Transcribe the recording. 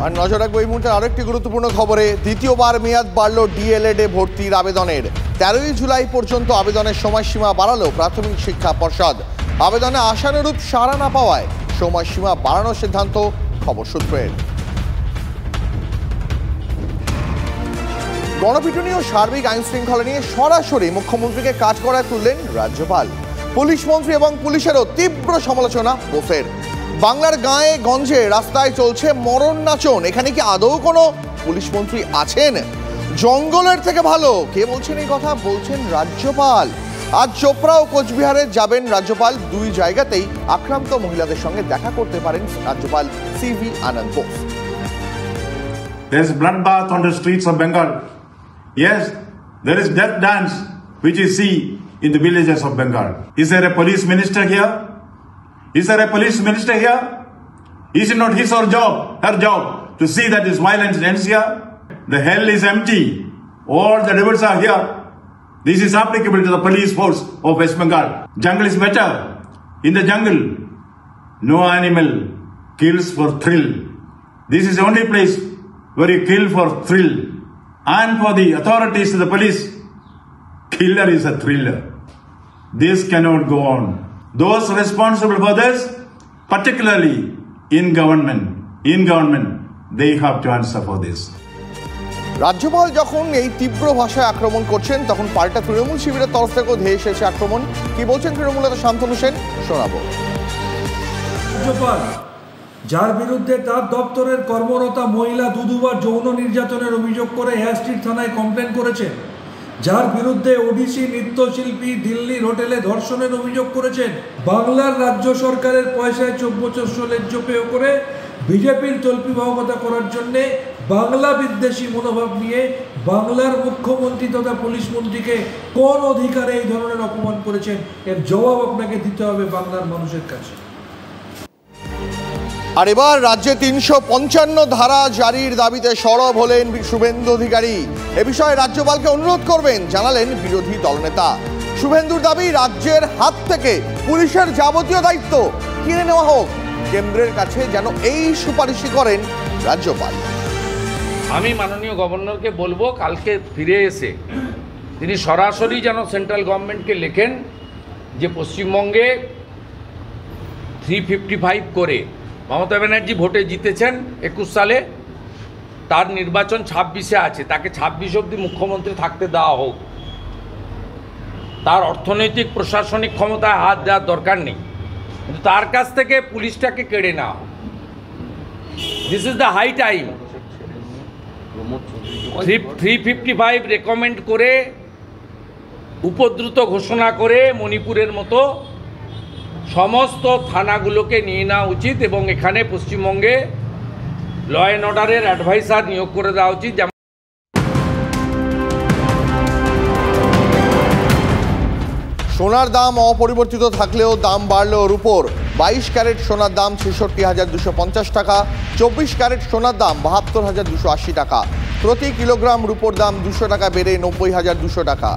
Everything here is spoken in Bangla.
আর নজর রাখবো এই মুহূর্তে আরেকটি গুরুত্বপূর্ণ খবরে। দ্বিতীয়বার মেয়াদ বাড়ল ডিএলএড ভর্তির আবেদনের। 13ই জুলাই পর্যন্ত আবেদনের সময়সীমা বাড়ালো প্রাথমিক শিক্ষা পর্ষদ। আবেদনে আশানুরূপ সাড়া না পাওয়ায় সময়সীমা বাড়ানোর সিদ্ধান্ত খবর সূত্রের। গণপিটুনি ও সার্বিক আইন শৃঙ্খলা নিয়ে সরাসরি মুখ্যমন্ত্রীকে কাজ করায় তুললেন রাজ্যপাল। পুলিশ মন্ত্রী এবং পুলিশেরও তীব্র সমালোচনা বোসের। বাংলার গায়ে গঞ্জে রাস্তায় চলছে মরণ নাচন। এখানে কি আদৌ কোনো পুলিশ মন্ত্রী আছেন? জঙ্গলের থেকে ভালো কে বলছেন এই কথা? বলছেন রাজ্যপাল। আজ চোপড়া ও কোচবিহারে যাবেন রাজ্যপাল। দুই জায়গাতেই আক্রান্ত মহিলাদের সঙ্গে দেখা করতে পারেন রাজ্যপাল C V Ananda Bose. There is bloodbath on the streets of Bengal. Yes, there is death dance which you see in the villages of Bengal. Is there a police minister here? Is there a police minister here? Is it not his or her job to see that this violence ends here? The hell is empty. All the devils are here. This is applicable to the police force of West Bengal. Jungle is better. In the jungle, no animal kills for thrill. This is the only place where you kill for thrill. And for the authorities to the police, killer is a thriller. This cannot go on. Those responsible for this, particularly in government, they have to answer for this. রাজ্যপাল যখন এই তীব্র ভাষায় আক্রমণ করছেন, তখন পাল্টা তৃণমূল শিবিরের তরফ থেকেও ধেয়ে এসেছে আক্রমণ। কি বলছেন তৃণমূল নেতা শান্তনু সেন, শোনাবো। রাজ্যপাল যার বিরুদ্ধে তার দপ্তরের কর্মরতা মহিলা দুবার যৌন নির্যাতনের অভিযোগ করে হেয়ার স্ট্রিট থানায় কমপ্লেন করেছেন, যার বিরুদ্ধে ওডিসি নৃত্যশিল্পী দিল্লির হোটেলে ধর্ষণের অভিযোগ করেছেন, বাংলার রাজ্য সরকারের পয়সায় 24 লেজ্জ পেয় করে বিজেপির তল্পিবাহকতা করার জন্যে বাংলা বিদ্বেষী মনোভাব নিয়ে বাংলার মুখ্যমন্ত্রী তথা পুলিশ মন্ত্রীকে কোন অধিকারে এই ধরনের অপমান করেছেন, এর জবাব আপনাকে দিতে হবে বাংলার মানুষের কাছে। আর এবার রাজ্যে 355 ধারা জারির দাবিতে সরব হলেন শুভেন্দু অধিকারী। এ বিষয়ে রাজ্যপালকে অনুরোধ করবেন জানালেন বিরোধী দলনেতা। শুভেন্দুর দাবি, রাজ্যের হাত থেকে পুলিশের যাবতীয় দায়িত্ব কিনে নেওয়া হোক, কেন্দ্রের কাছে যেন এই সুপারিশই করেন রাজ্যপাল। আমি মাননীয় গভর্নরকে বলবো, কালকে ফিরে এসে তিনি সরাসরি যেন সেন্ট্রাল গভর্নমেন্টকে লেখেন যে পশ্চিমবঙ্গে 355 করে মমতা ব্যানার্জি ভোটে জিতেছেন 21 সালে, তার নির্বাচন 26-এ আছে, তাকে 26 অবধি মুখ্যমন্ত্রী থাকতে দেওয়া হোক। তার অর্থনৈতিক প্রশাসনিক ক্ষমতায় হাত দেওয়ার দরকার নেই, কিন্তু তার কাছ থেকে পুলিশটাকে কেড়ে নেওয়া হোক। This is the high time. 355 recommend করে উপদ্রুত ঘোষণা করে মণিপুরের মতো সমস্ত থানাগুলোকে নিয়ে নেওয়া উচিত এবং এখানে পশ্চিমবঙ্গে ল অ্যান্ড অর্ডারের অ্যাডভাইসার নিয়োগ করে দেওয়া উচিত। সোনার দাম অপরিবর্তিত থাকলেও দাম বাড়ল রূপোর। 22 ক্যারেট সোনার দাম 66,250 টাকা, 24 ক্যারেট সোনার দাম 72,280 টাকা। প্রতি কিলোগ্রাম রূপোর দাম 200 টাকা বেড়ে 90,200 টাকা।